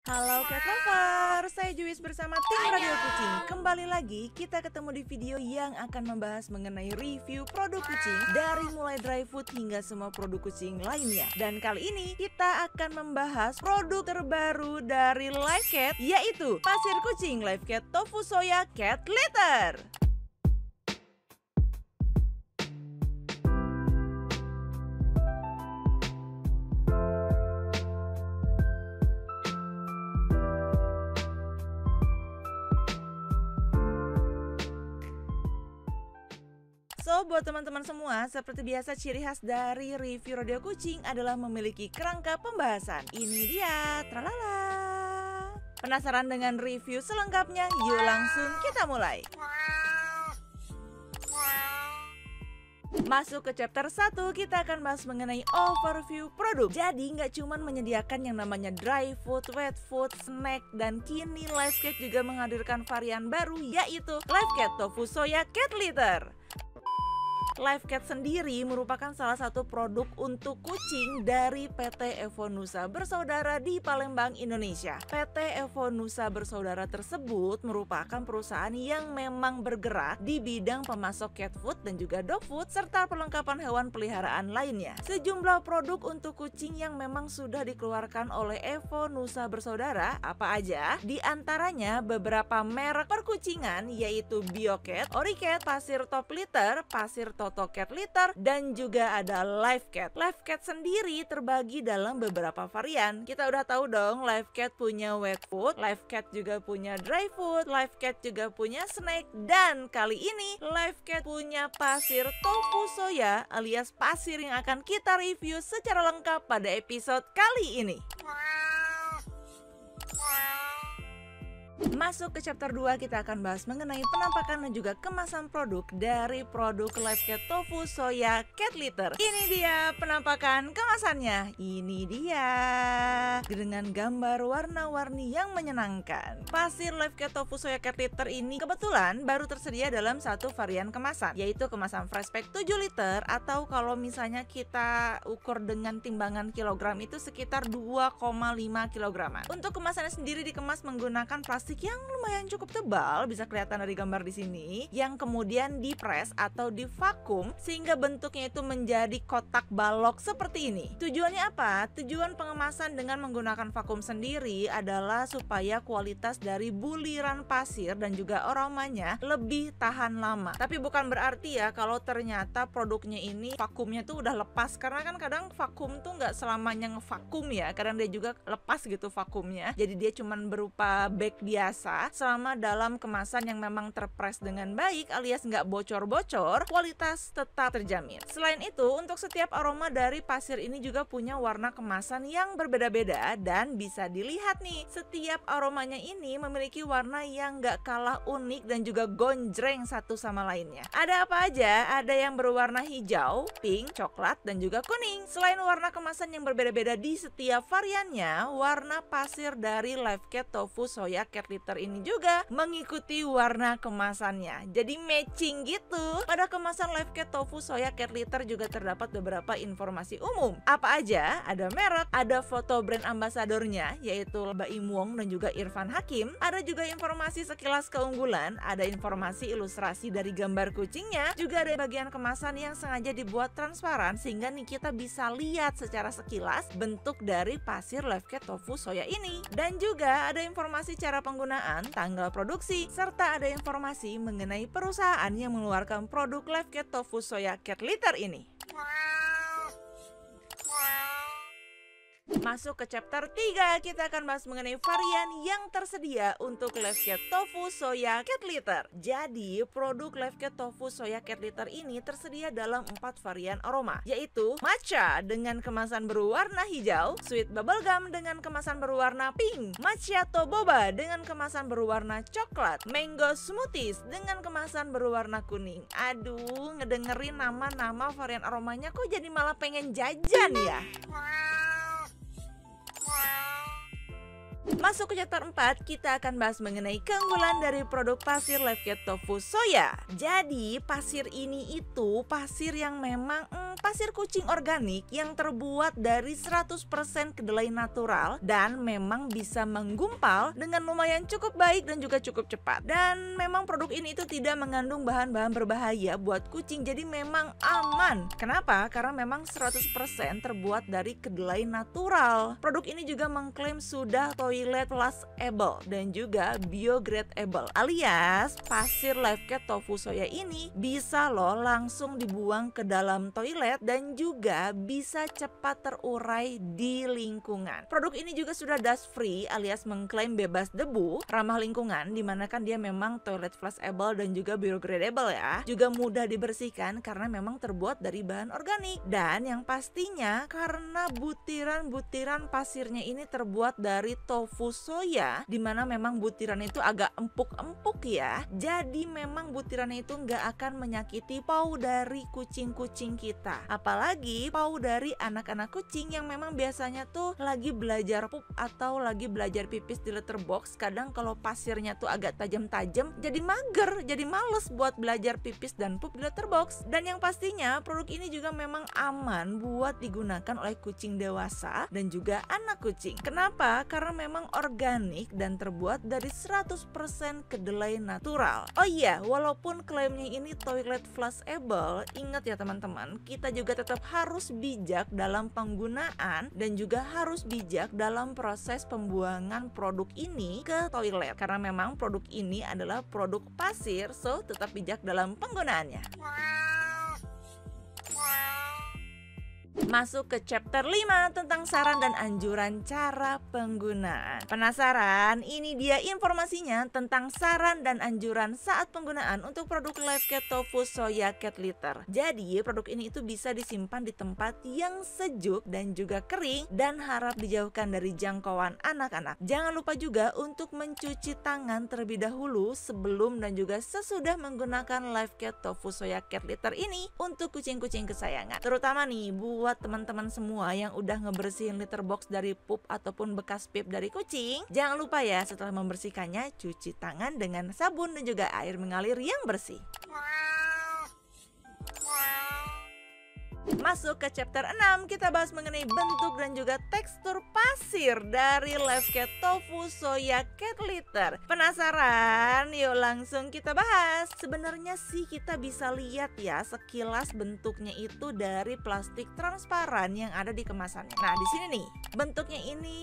Halo Cat Lover, saya Juwis bersama tim Radio Kucing. Kembali lagi kita ketemu di video yang akan membahas mengenai review produk kucing dari mulai dry food hingga semua produk kucing lainnya. Dan kali ini kita akan membahas produk terbaru dari Live Cat, yaitu pasir kucing Live Cat Tofu Soya Cat Litter. So, buat teman-teman semua, seperti biasa ciri khas dari review radio kucing adalah memiliki kerangka pembahasan. Ini dia, tralala. Penasaran dengan review selengkapnya? Yuk langsung kita mulai. Masuk ke chapter 1, kita akan bahas mengenai overview produk. Jadi nggak cuma menyediakan yang namanya dry food, wet food, snack, dan kini Live Cat juga menghadirkan varian baru, yaitu Live Cat Tofu Soya Cat Litter. Live Cat sendiri merupakan salah satu produk untuk kucing dari PT Evonusa Bersaudara di Palembang, Indonesia. PT Evonusa Bersaudara tersebut merupakan perusahaan yang memang bergerak di bidang pemasok cat food dan juga dog food serta perlengkapan hewan peliharaan lainnya. Sejumlah produk untuk kucing yang memang sudah dikeluarkan oleh Evonusa Bersaudara apa aja? Di antaranya beberapa merek perkucingan yaitu BioCat, OriCat, Pasir Top Litter, Pasir Toto Cat Litter, dan juga ada Live Cat. Live Cat sendiri terbagi dalam beberapa varian. Kita udah tahu dong, Live Cat punya wet food, Live Cat juga punya dry food, Live Cat juga punya snack, dan kali ini Live Cat punya pasir tofu soya alias pasir yang akan kita review secara lengkap pada episode kali ini. Masuk ke chapter 2, kita akan bahas mengenai penampakan dan juga kemasan produk dari produk Live Cat Tofu Soya Cat Litter. Ini dia penampakan kemasannya. Ini dia dengan gambar warna-warni yang menyenangkan. Pasir Live Cat Tofu Soya Cat Litter ini kebetulan baru tersedia dalam satu varian kemasan, yaitu kemasan fresh pack 7 liter, atau kalau misalnya kita ukur dengan timbangan kilogram itu sekitar 2,5 kilogram. Untuk kemasannya sendiri dikemas menggunakan plastik yang lumayan cukup tebal, bisa kelihatan dari gambar di sini, yang kemudian dipres atau divakum sehingga bentuknya itu menjadi kotak balok seperti ini. Tujuannya apa? Tujuan pengemasan dengan menggunakan vakum sendiri adalah supaya kualitas dari buliran pasir dan juga aromanya lebih tahan lama. Tapi bukan berarti ya kalau ternyata produknya ini vakumnya tuh udah lepas, karena kan kadang vakum tuh nggak selamanya ngevakum ya, kadang dia juga lepas gitu vakumnya, jadi dia cuman berupa bag biasa. Selama dalam kemasan yang memang terpres dengan baik alias nggak bocor-bocor, kualitas tetap terjamin. Selain itu, untuk setiap aroma dari pasir ini juga punya warna kemasan yang berbeda-beda, dan bisa dilihat nih, setiap aromanya ini memiliki warna yang nggak kalah unik dan juga gonjreng satu sama lainnya. Ada apa aja? Ada yang berwarna hijau, pink, coklat, dan juga kuning. Selain warna kemasan yang berbeda-beda di setiap variannya, warna pasir dari Live Cat Tofu Soya Cat Litter ini juga mengikuti warna kemasannya, jadi matching gitu. Pada kemasan Live Cat Tofu Soya Cat Litter juga terdapat beberapa informasi umum. Apa aja? Ada merek, ada foto brand ambasadornya yaitu Baim Wong dan juga Irfan Hakim. Ada juga informasi sekilas keunggulan, ada informasi ilustrasi dari gambar kucingnya, juga ada bagian kemasan yang sengaja dibuat transparan sehingga nih kita bisa lihat secara sekilas bentuk dari pasir Live Cat Tofu Soya ini. Dan juga ada informasi cara penggunaan, tanggal produksi, serta ada informasi mengenai perusahaan yang mengeluarkan produk Live Cat Tofu Soya Cat Litter ini. Masuk ke chapter 3, kita akan bahas mengenai varian yang tersedia untuk Live Cat Tofu Soya Cat Litter. Jadi, produk Live Cat Tofu Soya Cat Litter ini tersedia dalam 4 varian aroma, yaitu matcha dengan kemasan berwarna hijau, sweet bubblegum dengan kemasan berwarna pink, macchiato boba dengan kemasan berwarna coklat, mango smoothies dengan kemasan berwarna kuning. Aduh, ngedengerin nama-nama varian aromanya kok jadi malah pengen jajan ya. Masuk ke chapter 4, kita akan bahas mengenai keunggulan dari produk pasir Live Cat Tofu Soya. Jadi pasir ini itu pasir yang memang pasir kucing organik yang terbuat dari 100% kedelai natural dan memang bisa menggumpal dengan lumayan cukup baik dan juga cukup cepat. Dan memang produk ini itu tidak mengandung bahan-bahan berbahaya buat kucing, jadi memang aman. Kenapa? Karena memang 100% terbuat dari kedelai natural. Produk ini juga mengklaim sudah toilet flushable dan juga biodegradable, alias pasir Life Cat Tofu Soya ini bisa loh langsung dibuang ke dalam toilet dan juga bisa cepat terurai di lingkungan. Produk ini juga sudah dust free alias mengklaim bebas debu, ramah lingkungan, dimana kan dia memang toilet flushable dan juga biodegradable ya. Juga mudah dibersihkan karena memang terbuat dari bahan organik. Dan yang pastinya karena butiran-butiran pasirnya ini terbuat dari tofu soya, dimana memang butiran itu agak empuk-empuk ya. Jadi memang butirannya itu nggak akan menyakiti paru dari kucing-kucing kita. Apalagi paru dari anak-anak kucing yang memang biasanya tuh lagi belajar pup atau lagi belajar pipis di litter box. Kadang kalau pasirnya tuh agak tajam-tajam, jadi mager, jadi males buat belajar pipis dan pup di litter box. Dan yang pastinya produk ini juga memang aman buat digunakan oleh kucing dewasa dan juga anak kucing. Kenapa? Karena memang organik dan terbuat dari 100% kedelai natural. Oh iya, walaupun klaimnya ini toilet flushable, ingat ya teman-teman, kita juga tetap harus bijak dalam penggunaan dan juga harus bijak dalam proses pembuangan produk ini ke toilet. Karena memang produk ini adalah produk pasir, so tetap bijak dalam penggunaannya. Masuk ke chapter 5 tentang saran dan anjuran cara penggunaan. Penasaran? Ini dia informasinya tentang saran dan anjuran saat penggunaan untuk produk Life Cat Tofu Soya Cat Litter. Jadi produk ini itu bisa disimpan di tempat yang sejuk dan juga kering dan harap dijauhkan dari jangkauan anak-anak. Jangan lupa juga untuk mencuci tangan terlebih dahulu sebelum dan juga sesudah menggunakan Life Cat Tofu Soya Cat Litter ini untuk kucing-kucing kesayangan. Terutama nih buat teman-teman semua yang udah ngebersihin litter box dari pup ataupun bekas pip dari kucing, jangan lupa ya setelah membersihkannya cuci tangan dengan sabun dan juga air mengalir yang bersih. Masuk ke chapter 6, kita bahas mengenai bentuk dan juga tekstur pasir dari Life Cat Tofu Soya Cat Litter. Penasaran? Yuk langsung kita bahas. Sebenarnya sih kita bisa lihat ya sekilas bentuknya itu dari plastik transparan yang ada di kemasannya. Nah di sini nih bentuknya ini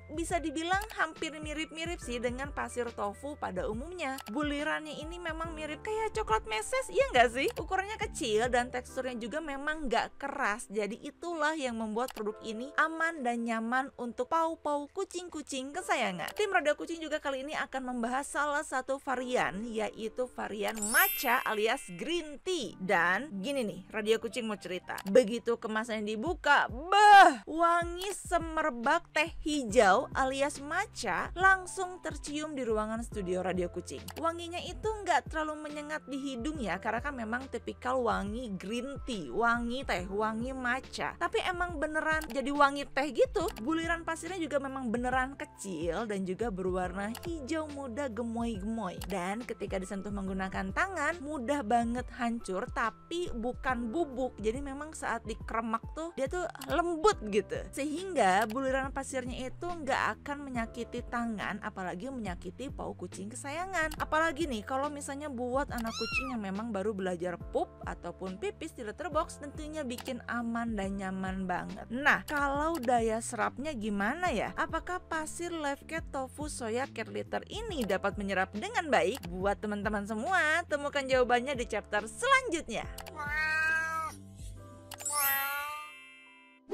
bisa dibilang hampir mirip-mirip sih dengan pasir tofu pada umumnya. Bulirannya ini memang mirip kayak coklat meses, iya nggak sih? Ukurannya kecil dan teksturnya juga memang nggak keras. Jadi itulah yang membuat produk ini aman dan nyaman untuk pau-pau kucing-kucing kesayangan. Tim Radio Kucing juga kali ini akan membahas salah satu varian, yaitu varian matcha alias green tea. Dan gini nih, Radio Kucing mau cerita. Begitu kemasannya dibuka, wangi semerbak teh hijau alias matcha langsung tercium di ruangan studio Radio Kucing. Wanginya itu nggak terlalu menyengat di hidung ya, karena kan memang tipikal wangi green tea, wangi teh, wangi matcha. Tapi emang beneran jadi wangi teh gitu. Buliran pasirnya juga memang beneran kecil dan juga berwarna hijau muda gemoy-gemoy. Dan ketika disentuh menggunakan tangan, mudah banget hancur tapi bukan bubuk. Jadi memang saat dikremak tuh dia tuh lembut gitu. Sehingga buliran pasirnya itu nggak akan menyakiti tangan, apalagi menyakiti paut kucing kesayangan. Apalagi nih kalau misalnya buat anak kucing yang memang baru belajar pup ataupun pipis di litter box, tentunya bikin aman dan nyaman banget. Nah kalau daya serapnya gimana ya? Apakah pasir Life Cat Tofu Soya Cat Litter ini dapat menyerap dengan baik? Buat teman-teman semua, temukan jawabannya di chapter selanjutnya.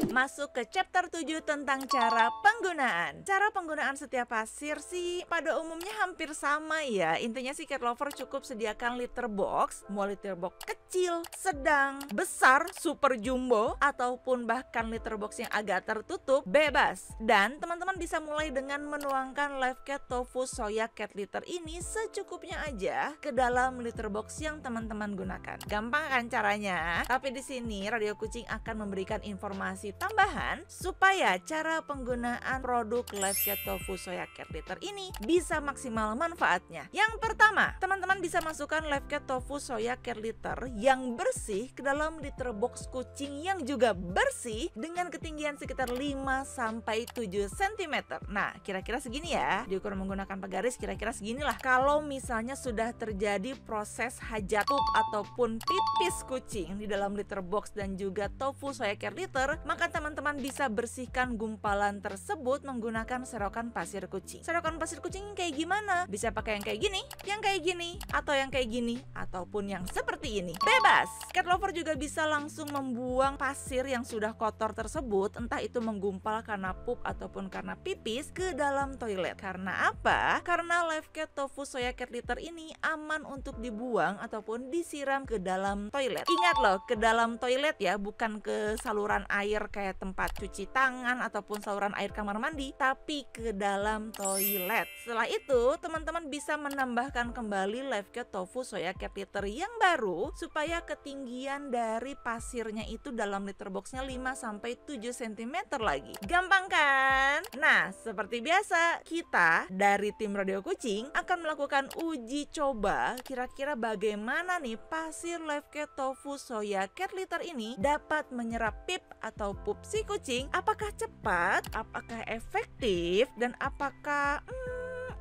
Masuk ke chapter 7 tentang cara penggunaan. Cara penggunaan setiap pasir sih pada umumnya hampir sama ya. Intinya sih cat lover cukup sediakan litter box, mau litter box kecil, sedang, besar, super jumbo, ataupun bahkan litter box yang agak tertutup, bebas. Dan teman-teman bisa mulai dengan menuangkan Life Cat Tofu Soya Cat Litter ini secukupnya aja ke dalam litter box yang teman-teman gunakan. Gampang kan caranya? Tapi di sini Radio Kucing akan memberikan informasi informasi tambahan supaya cara penggunaan produk Livecat Tofu Soya Cat Litter ini bisa maksimal manfaatnya. Yang pertama, teman-teman bisa masukkan Livecat Tofu Soya Cat Litter yang bersih ke dalam litter box kucing yang juga bersih dengan ketinggian sekitar 5-7 cm. Nah, kira-kira segini ya. Diukur menggunakan pagaris kira-kira seginilah. Kalau misalnya sudah terjadi proses hajat pup ataupun pipis kucing di dalam litter box dan juga tofu soya cat litter, maka teman-teman bisa bersihkan gumpalan tersebut menggunakan serokan pasir kucing. Serokan pasir kucing yang kayak gimana? Bisa pakai yang kayak gini, yang kayak gini, atau yang kayak gini, ataupun yang seperti ini. Bebas! Cat lover juga bisa langsung membuang pasir yang sudah kotor tersebut, entah itu menggumpal karena pup ataupun karena pipis, ke dalam toilet. Karena apa? Karena Livecat Tofu Soya Cat Litter ini aman untuk dibuang ataupun disiram ke dalam toilet. Ingat loh, ke dalam toilet ya, bukan ke saluran air kayak tempat cuci tangan ataupun saluran air kamar mandi, tapi ke dalam toilet. Setelah itu, teman-teman bisa menambahkan kembali Livecat Tofu Soya Cat Litter yang baru supaya ketinggian dari pasirnya itu dalam litter boxnya 5-7 cm lagi. Gampang kan? Nah, seperti biasa, kita dari tim Radio Kucing akan melakukan uji coba kira-kira bagaimana nih pasir Livecat Tofu Soya Cat Litter ini dapat menyerap pip atau pup si kucing. Apakah cepat, apakah efektif, dan apakah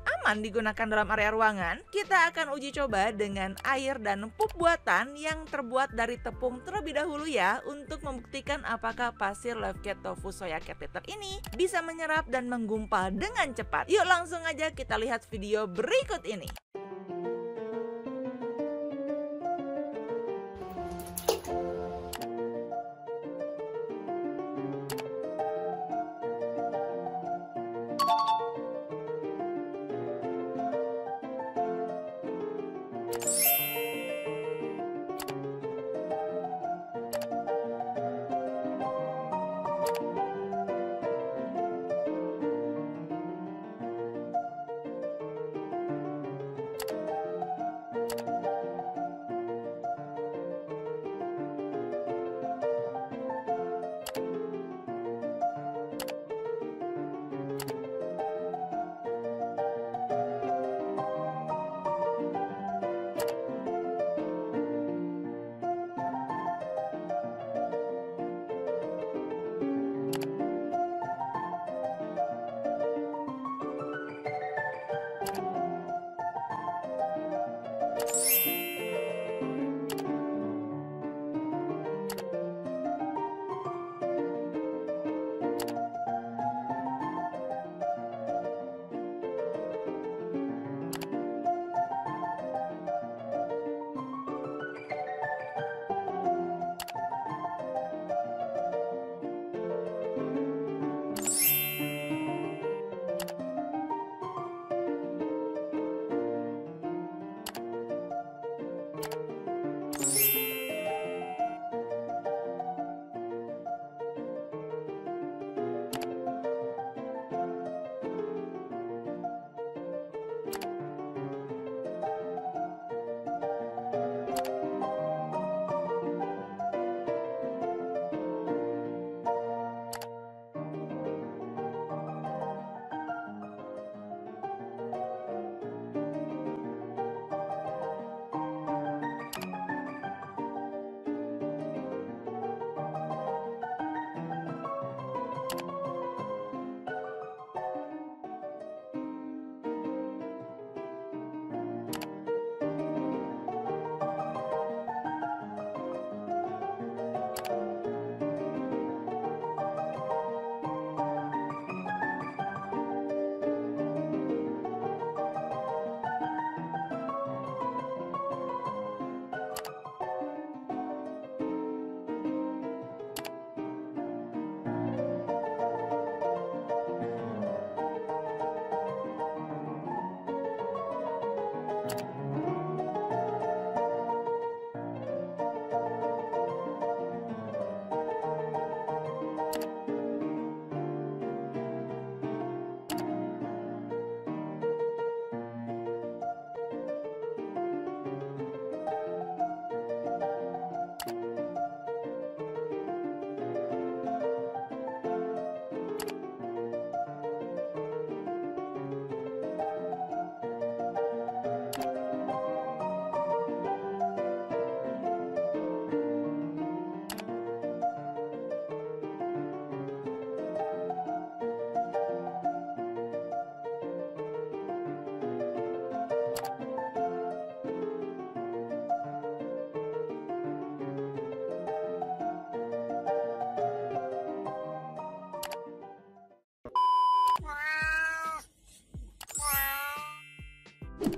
aman digunakan dalam area ruangan? Kita akan uji coba dengan air dan pup buatan yang terbuat dari tepung terlebih dahulu ya, untuk membuktikan apakah pasir Livecat Tofu Soya Cat Litter ini bisa menyerap dan menggumpal dengan cepat. Yuk langsung aja kita lihat video berikut ini.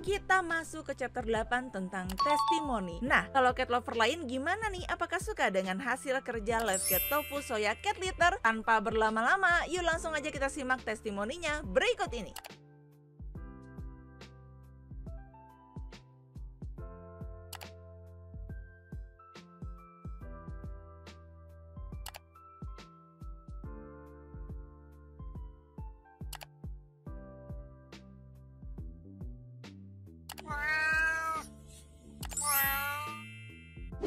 kita masuk ke chapter 8 tentang testimoni. Nah, kalau cat lover lain gimana nih? Apakah suka dengan hasil kerja Live Cat Tofu Soya Cat Litter? Tanpa berlama-lama, yuk langsung aja kita simak testimoninya berikut ini.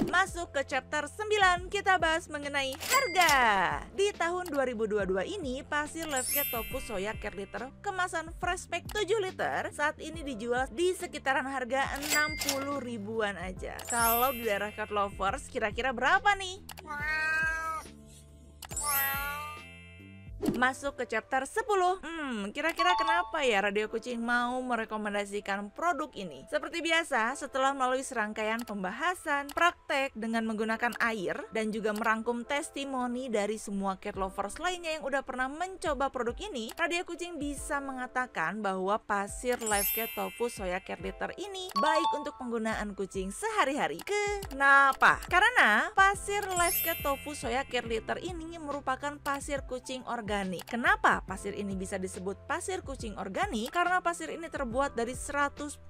Masuk ke chapter 9, kita bahas mengenai harga. Di tahun 2022 ini, pasir Live Cat Tofu Soya Cat Litter kemasan fresh pack 7 liter saat ini dijual di sekitaran harga 60 ribuan aja. Kalau di daerah cat lovers, kira-kira berapa nih? Masuk ke chapter 10. Kira-kira kenapa ya Radio Kucing mau merekomendasikan produk ini? Seperti biasa, setelah melalui serangkaian pembahasan, praktek dengan menggunakan air, dan juga merangkum testimoni dari semua cat lovers lainnya yang udah pernah mencoba produk ini, Radio Kucing bisa mengatakan bahwa pasir Live Cat Tofu Soya Cat Litter ini baik untuk penggunaan kucing sehari-hari. Kenapa? Karena pasir Live Cat Tofu Soya Cat Litter ini merupakan pasir kucing organik. Kenapa pasir ini bisa disebut pasir kucing organik? Karena pasir ini terbuat dari 100%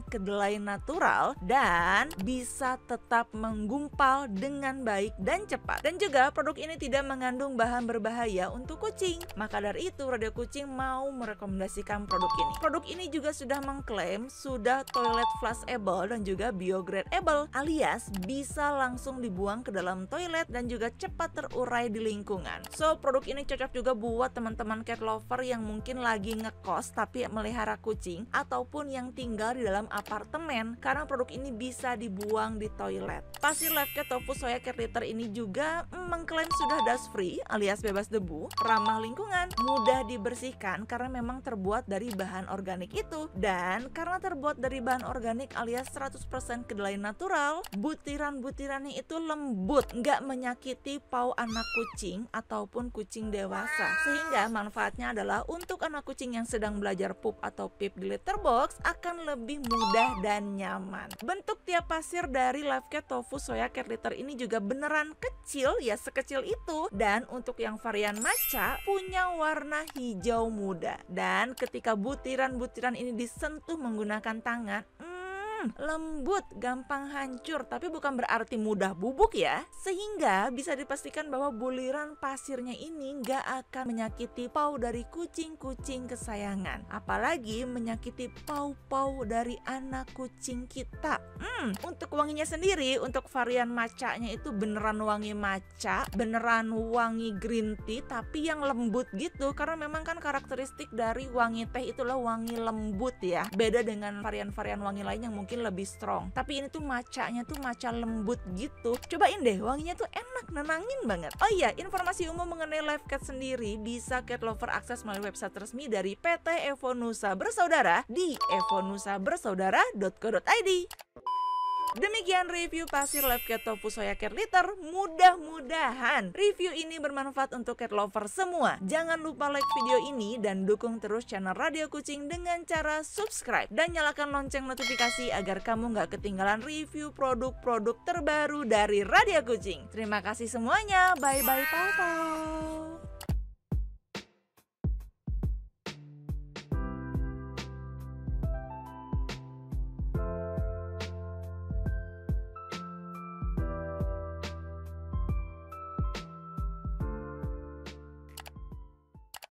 kedelai natural dan bisa tetap menggumpal dengan baik dan cepat. Dan juga produk ini tidak mengandung bahan berbahaya untuk kucing. Maka dari itu Radio Kucing mau merekomendasikan produk ini. Produk ini juga sudah mengklaim sudah toilet flushable dan juga biodegradable, alias bisa langsung dibuang ke dalam toilet dan juga cepat terurai di lingkungan. So produk ini cocok juga buat teman-teman cat lover yang mungkin lagi ngekos tapi melihara kucing ataupun yang tinggal di dalam apartemen, karena produk ini bisa dibuang di toilet. Pasir Live Cat Tofu Soya Cat Litter ini juga mengklaim sudah dust free alias bebas debu, ramah lingkungan, mudah dibersihkan karena memang terbuat dari bahan organik itu, dan karena terbuat dari bahan organik alias 100% kedelai natural, butiran-butirannya itu lembut, nggak menyakiti paut anak kucing ataupun kucing dewasa. Sehingga manfaatnya adalah untuk anak kucing yang sedang belajar pup atau pip di litter box akan lebih mudah dan nyaman. Bentuk tiap pasir dari Live Cat Tofu Soya Cat Litter ini juga beneran kecil, ya sekecil itu. Dan untuk yang varian matcha punya warna hijau muda. Dan ketika butiran-butiran ini disentuh menggunakan tangan, lembut, gampang hancur, tapi bukan berarti mudah bubuk ya. Sehingga bisa dipastikan bahwa buliran pasirnya ini nggak akan menyakiti paut dari kucing-kucing kesayangan, apalagi menyakiti paut-paut dari anak kucing kita. Untuk wanginya sendiri, untuk varian matchanya itu beneran wangi matcha, beneran wangi green tea, tapi yang lembut gitu. Karena memang kan karakteristik dari wangi teh itulah wangi lembut ya. Beda dengan varian-varian wangi lain yang mungkin lebih strong, tapi ini tuh matchanya tuh matcha lembut gitu. Cobain deh, wanginya tuh enak, nenangin banget. Oh iya, informasi umum mengenai Live Cat sendiri bisa cat lover akses melalui website resmi dari PT Evonusa Bersaudara di evonusabersaudara.co.id. Demikian review pasir Live Cat Tofu Soya Cat Litter. Mudah-mudahan review ini bermanfaat untuk cat lover semua. Jangan lupa like video ini dan dukung terus channel Radio Kucing dengan cara subscribe dan nyalakan lonceng notifikasi agar kamu gak ketinggalan review produk-produk terbaru dari Radio Kucing. Terima kasih semuanya. Bye-bye, pau-pau.